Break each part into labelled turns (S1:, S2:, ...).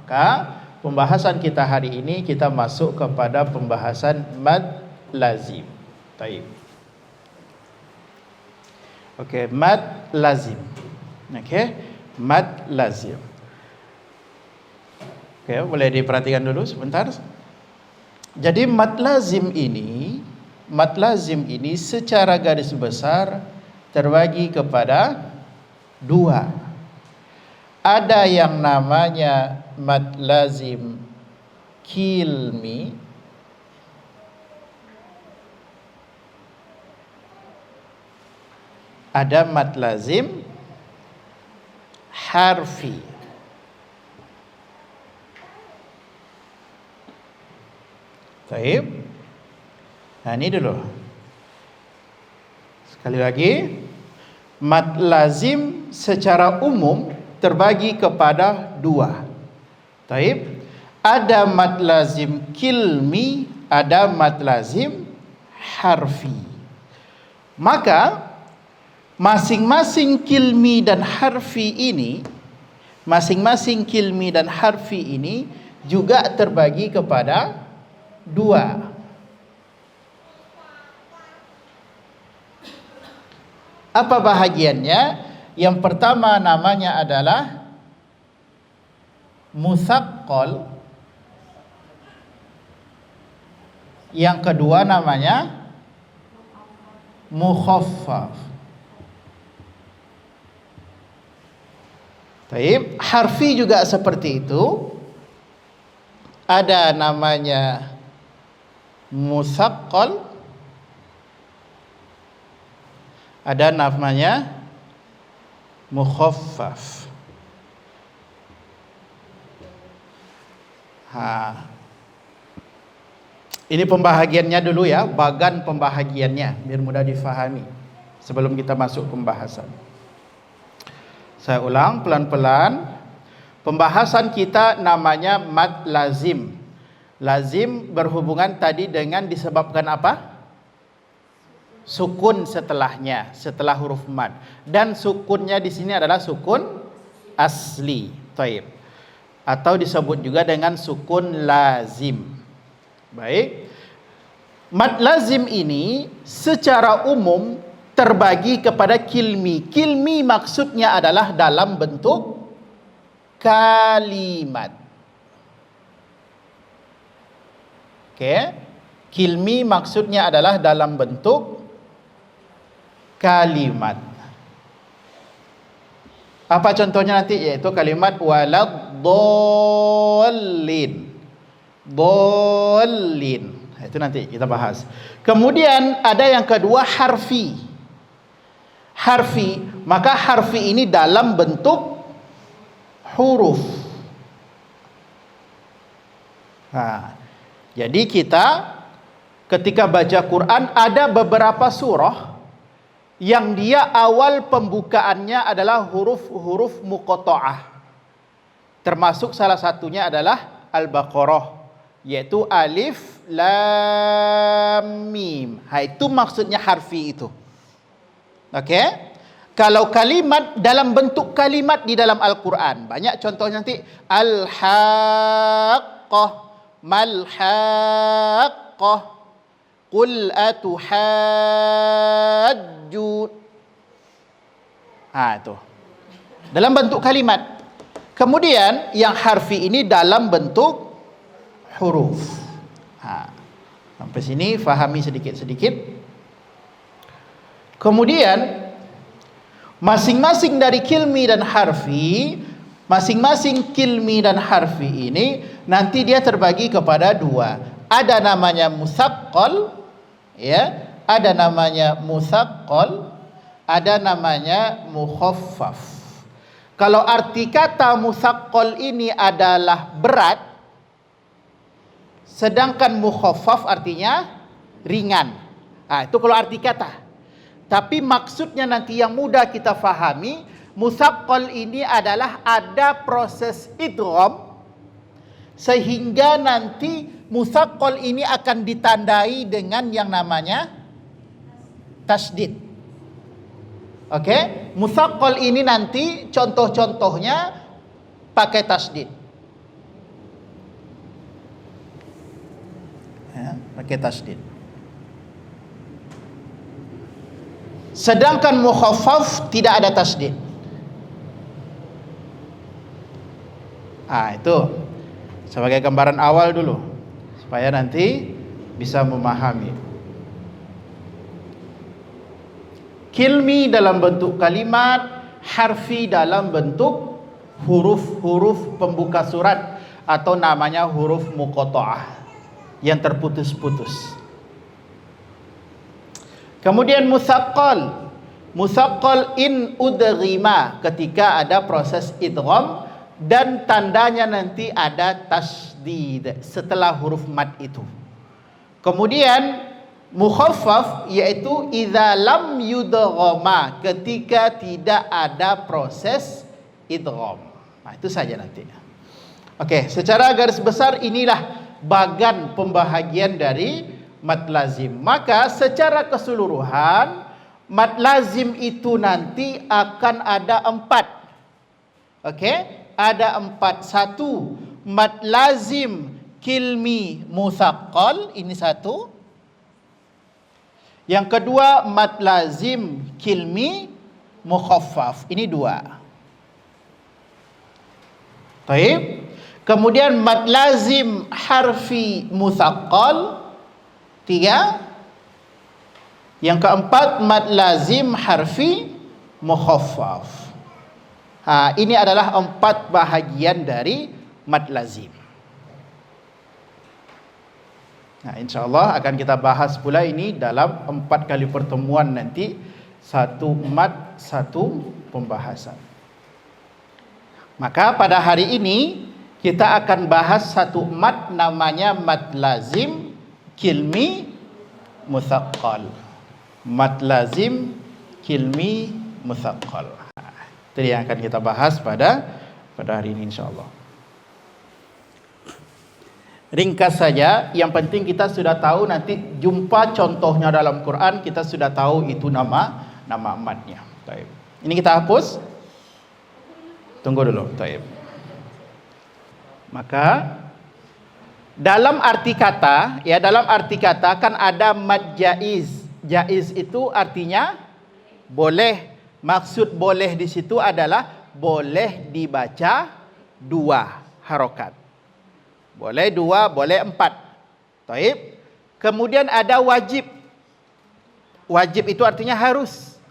S1: Maka pembahasan kita hari ini kita masuk kepada pembahasan mad lazim. Taib. Okey, mad lazim. Okey, mad lazim. Okey, boleh diperhatikan dulu sebentar. Jadi mad lazim ini secara garis besar terbagi kepada dua. Ada yang namanya mad lazim kilmi, ada mad lazim harfi. Baik. Nah, ini dulu. Sekali lagi, mad lazim secara umum terbagi kepada dua. Baik. Ada mad lazim kilmi, ada mad lazim harfi. Maka masing-masing kilmi dan harfi ini juga terbagi kepada dua. Apa bahagiannya? Yang pertama namanya adalah musaqqal. Yang kedua namanya mukhaffaf. Baik, harfi juga seperti itu. Ada namanya musaqqal, ada namanya mukhaffaf. Ini pembahagiannya dulu ya, bagan pembahagiannya biar mudah difahami sebelum kita masuk pembahasan. Saya ulang pelan-pelan. Pembahasan kita namanya mad lazim. Lazim berhubungan tadi dengan disebabkan apa? Sukun setelahnya, setelah huruf mad. Dan sukunnya di sini adalah sukun asli. Taib. Atau disebut juga dengan sukun lazim. Baik. Mad lazim ini secara umum terbagi kepada kilmi. Kilmi maksudnya adalah dalam bentuk kalimat. Okey. Kilmi maksudnya adalah dalam bentuk kalimat. Apa contohnya nanti? Yaitu kalimat waladdallin. Dallin. Itu nanti kita bahas. Kemudian ada yang kedua harfi. Harfi, maka harfi ini dalam bentuk huruf. Jadi kita ketika baca Quran ada beberapa surah yang dia awal pembukaannya adalah huruf-huruf muqatta'ah. Termasuk salah satunya adalah Al-Baqarah, yaitu alif lam mim. Itu maksudnya harfi itu. Okey? Kalau kalimat dalam bentuk kalimat di dalam Al-Quran, banyak contohnya nanti. Al-Haqqah, Mal-Haqqah, Qul atuhajjun. Itu dalam bentuk kalimat. Kemudian yang harfi ini dalam bentuk huruf. Sampai sini fahami sedikit-sedikit. Kemudian masing-masing dari kilmi dan harfi, masing-masing kilmi dan harfi ini nanti dia terbagi kepada dua. Ada namanya musaqqal, ya, ada namanya musaqqal, ada namanya mukhaffaf. Kalau arti kata musaqqal ini adalah berat, sedangkan mukhaffaf artinya ringan. Itu kalau arti kata. Tapi maksudnya nanti yang mudah kita fahami, musaqqal ini adalah ada proses idgham sehingga nanti musaqqal ini akan ditandai dengan yang namanya tasydid. Okey, musaqqal ini nanti contoh-contohnya pakai tasydid. pakai tasdid. Sedangkan mukhaffaf tidak ada tasdid. Itu sebagai gambaran awal dulu supaya nanti bisa memahami. Kilmi dalam bentuk kalimat, harfi dalam bentuk huruf-huruf pembuka surat atau namanya huruf muqatta'ah yang terputus-putus. Kemudian musaqqal. Musaqqal in udghima, ketika ada proses idgham dan tandanya nanti ada tasdid setelah huruf mad itu. Kemudian mukhaffaf yaitu idza lam yudghama, ketika tidak ada proses idgham. Itu saja nanti. Oke, secara garis besar inilah bagan pembahagian dari mad lazim. Maka secara keseluruhan mad lazim itu nanti akan ada 4. Oke, ada 4. 1, mad lazim kilmi musaqqal, ini 1. Yang kedua, mad lazim kilmi mukhaffaf, ini 2. Baik. Kemudian mad lazim harfi musaqqal, 3. Yang keempat, mad lazim harfi mukhaffaf. Ini adalah 4 bahagian dari mad lazim. InsyaAllah akan kita bahas pula ini dalam 4 kali pertemuan nanti. 1 mad, 1 pembahasan. Maka pada hari ini kita akan bahas 1 mad, namanya mad lazim kilmi musaqqal. Mad lazim kilmi musaqqal. Itu yang akan kita bahas pada hari ini insyaallah. Ringkas saja, yang penting kita sudah tahu nanti jumpa contohnya dalam Quran, kita sudah tahu itu nama madnya. Baik. Ini kita hapus. Tunggu dulu. Baik. Maka dalam arti kata, kan ada mad jaiz. Jaiz itu artinya boleh. Maksud boleh di situ adalah boleh dibaca 2 harokat. Boleh 2, boleh 4. Taib. Kemudian ada wajib. Wajib itu artinya harus.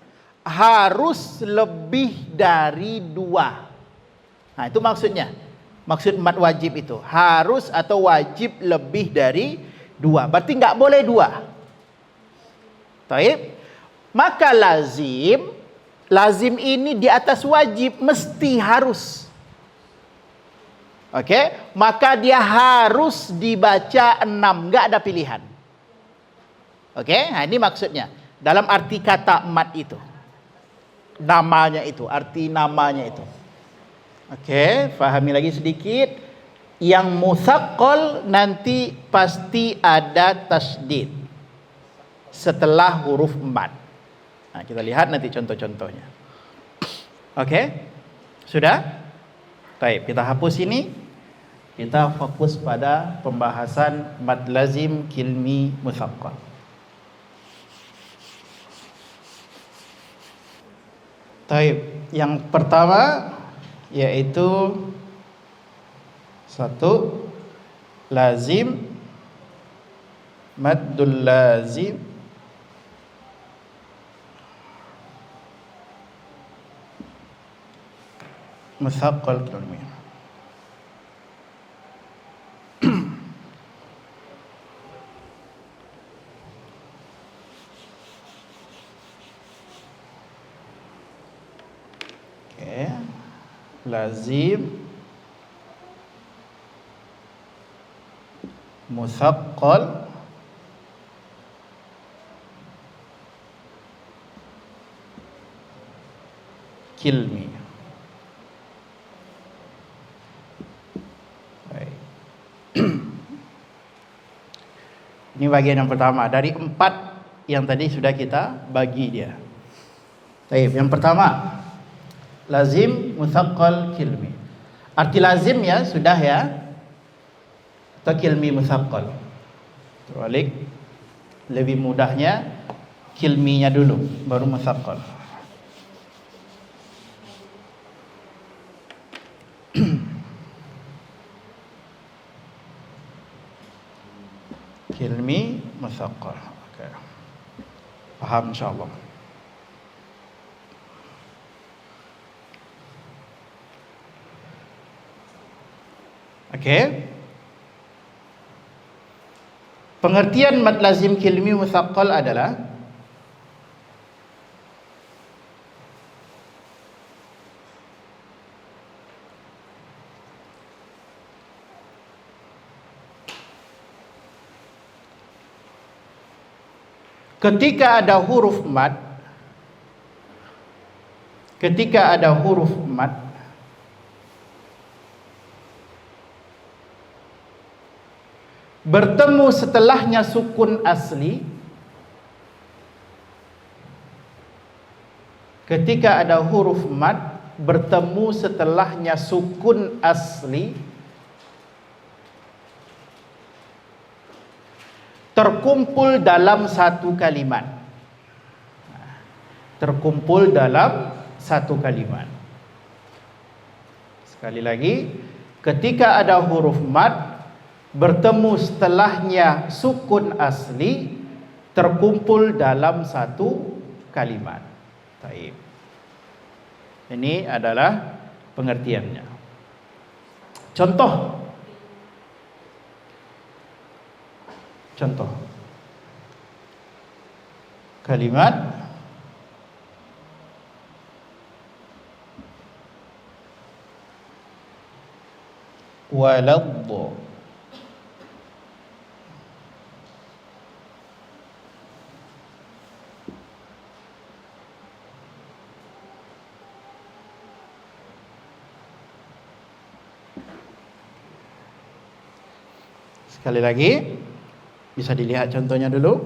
S1: Harus lebih dari 2. Itu maksudnya. Maksud mad wajib itu harus atau wajib lebih dari 2. Berarti nggak boleh 2. Taib. Maka lazim ini di atas wajib, mesti harus. Oke, maka dia harus dibaca 6, nggak ada pilihan. Oke, ini maksudnya dalam arti kata mad itu, namanya itu, arti namanya itu. Oke, pahami lagi sedikit. Yang musaqqal nanti pasti ada tasdid setelah huruf mad. Kita lihat nanti contoh-contohnya. Oke, sudah? Baik, kita hapus ini. Kita fokus pada pembahasan mad lazim kilmi musaqqal. Baik, yang pertama yaitu 1 lazim, maddul lazim musaqqal kilmi. Oke, lazim musaqqal kilmi. Baik. Ini bagian yang pertama dari 4 yang tadi sudah kita bagi dia. Baik, yang pertama lazim musaqqal kilmi. Arti lazim ya sudah ya. Atau kilmi musaqqal. Terbalik. Lebih mudahnya kilminya dulu, baru musaqqal. Kilmi musaqqal. Okey. Faham insyaallah. Okey. Pengertian mad lazim kilmi musaqqal adalah ketika ada huruf mad, bertemu setelahnya sukun asli. Ketika ada huruf mad bertemu setelahnya sukun asli, terkumpul dalam satu kalimat. Terkumpul dalam satu kalimat. Sekali lagi, ketika ada huruf mad bertemu setelahnya sukun asli, terkumpul dalam satu kalimat. Baik. Ini adalah pengertiannya. Contoh. Kalimat waladh. Sekali lagi, bisa dilihat contohnya dulu.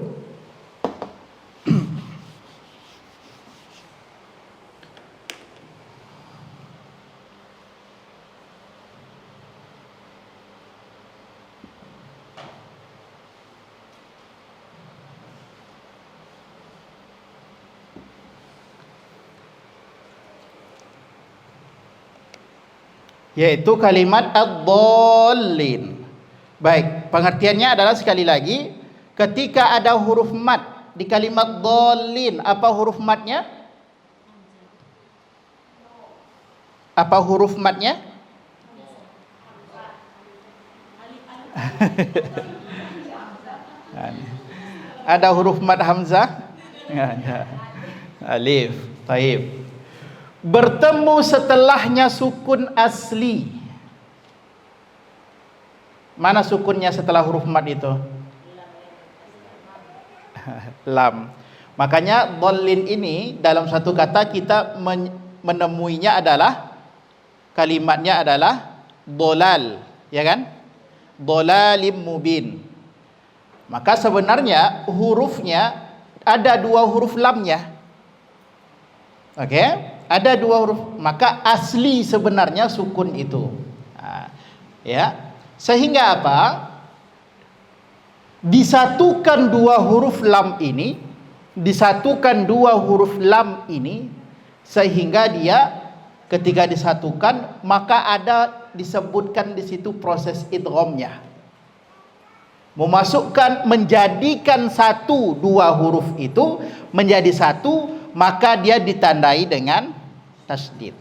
S1: Yaitu kalimat ad-dallin. Baik, pengertiannya adalah sekali lagi, ketika ada huruf mad di kalimat dallin, apa huruf madnya? Apa huruf madnya? Ada huruf mad hamzah? Ada. Alif. Taib. Bertemu setelahnya sukun asli. Mana sukunnya setelah huruf mad itu? Lam. Makanya dallin ini dalam satu kata kita menemuinya adalah kalimatnya adalah dolal, ya kan? Dolalim mubin. Maka sebenarnya hurufnya ada dua huruf lamnya. Oke? Ada dua huruf. Maka asli sebenarnya sukun itu. Ya. Sehingga apa? Disatukan dua huruf lam ini, sehingga dia ketika disatukan maka ada disebutkan di situ proses idghamnya. Menjadikan satu dua huruf itu menjadi satu, maka dia ditandai dengan tasydid.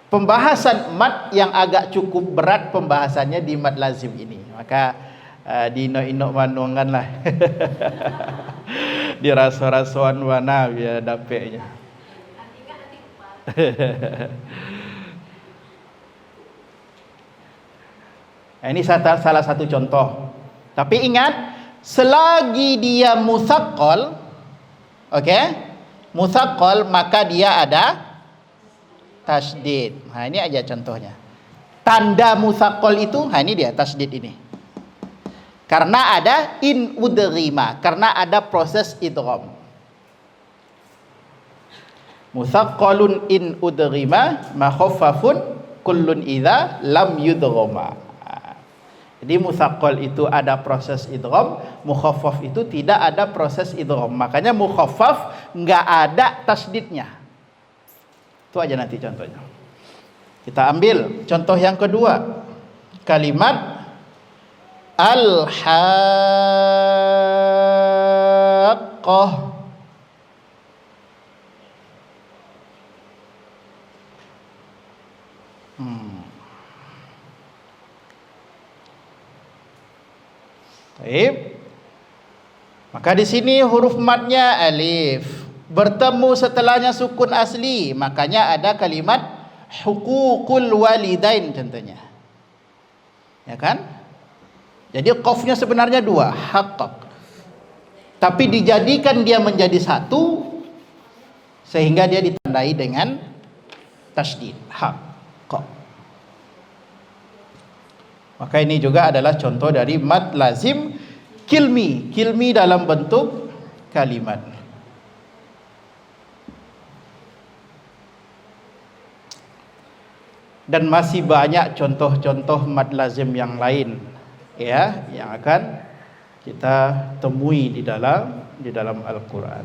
S1: Pembahasan mad yang agak cukup berat pembahasannya di mad lazim ini. Maka dino-ino manungan lah. Dirasa-rasaan wana biar dapetnya. Ini salah satu contoh. Tapi ingat, selagi dia musaqqal, oke? Musaqqal maka dia ada tasydid. Nah, ini aja contohnya. Tanda musaqqal itu, ini dia tasydid ini. Karena ada in udghima, karena ada proses idgham. Musaqqalun in udghima ma khaffafun kullun idza lam yudghama. Jadi musaqqal itu ada proses idgham, mukhaffaf itu tidak ada proses idgham. Makanya mukhaffaf enggak ada tasdidnya. Itu aja nanti contohnya. Kita ambil contoh yang kedua. Kalimat al-haqqah. Baik. Maka di sini huruf matnya alif, bertemu setelahnya sukun asli, makanya ada kalimat huququl walidain contohnya. Ya kan? Jadi qafnya sebenarnya dua, haqqaq. Tapi dijadikan dia menjadi satu sehingga dia ditandai dengan tasydid, haqqa. Maka ini juga adalah contoh dari mad lazim kilmi. Kilmi dalam bentuk kalimat. Dan masih banyak contoh-contoh mad lazim yang lain, ya, yang akan kita temui di dalam Al-Qur'an.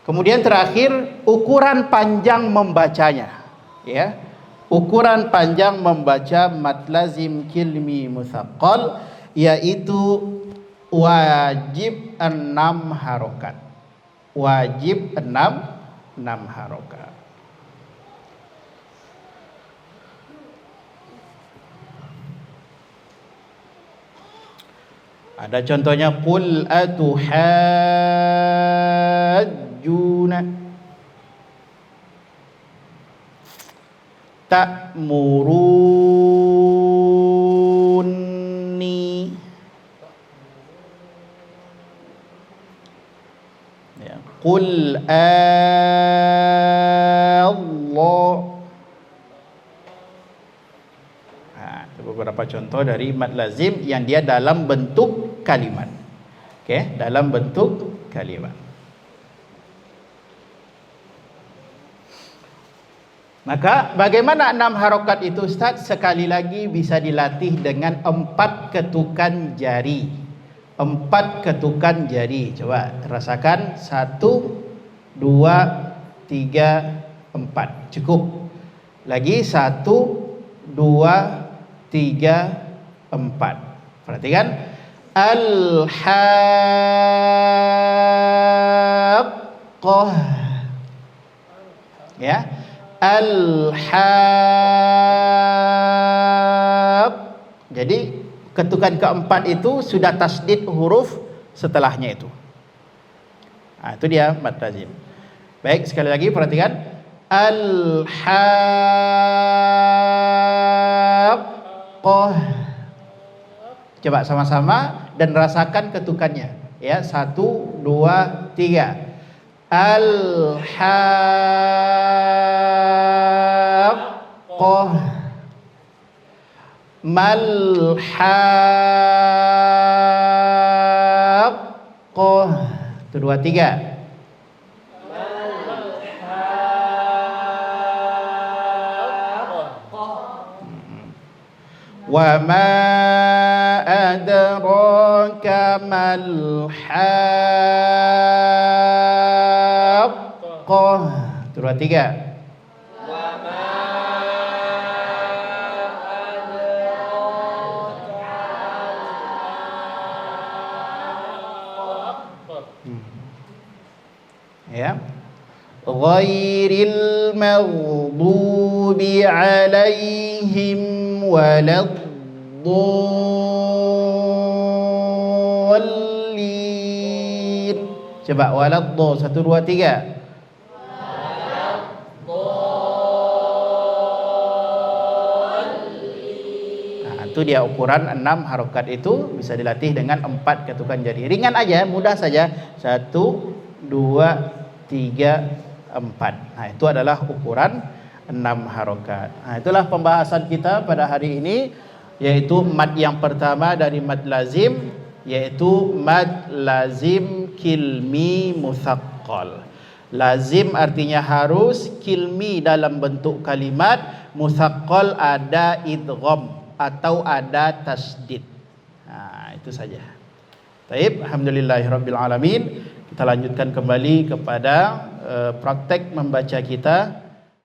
S1: Kemudian terakhir, ukuran panjang membacanya, ya. Ukuran panjang membaca mad lazim kilmi musaqqal yaitu wajib 6 harokat. Wajib 6 harokat. Ada contohnya qul atuhajjuna ta'muruni, ya, qul Allah. Itu beberapa contoh dari mad lazim yang dia dalam bentuk kalimat. Oke, dalam bentuk kalimat. Maka bagaimana 6 harokat itu Ustaz? Sekali lagi bisa dilatih dengan 4 ketukan jari. 4 ketukan jari. Coba rasakan. 1, 2, 3, 4. Cukup. Lagi 1, 2, 3, 4. Perhatikan. Al-haqqah. Ya. Al-haq. Jadi ketukan keempat itu sudah tasdid huruf setelahnya itu. Nah, itu dia mad lazim. Baik, sekali lagi perhatikan. Al-haqqah. Coba sama-sama dan rasakan ketukannya. Ya, 1, 2, 3. Al-haqqah. Mal-haqqah. 1, 2, 3. Wa ma adraka mal haqqah. 1, 2, 3. Wa ma adraka. Ya. Ghairil maghdubi alaihim waladdallin. Coba waladdo 1, 2, 3. Nah, itu dia ukuran 6 harokat itu bisa dilatih dengan 4 ketukan jari. Ringan aja, mudah saja. 1, 2, 3, 4. Nah, itu adalah ukuran 6 harokat. Nah, itulah pembahasan kita pada hari ini, yaitu mad yang pertama dari mad lazim, yaitu mad lazim kilmi musaqqal. Lazim artinya harus, kilmi dalam bentuk kalimat, mutsaqqal ada idgham atau ada tasdid. Nah, itu saja. Baik, alhamdulillahirabbil alamin. Kita lanjutkan kembali kepada praktek membaca kita.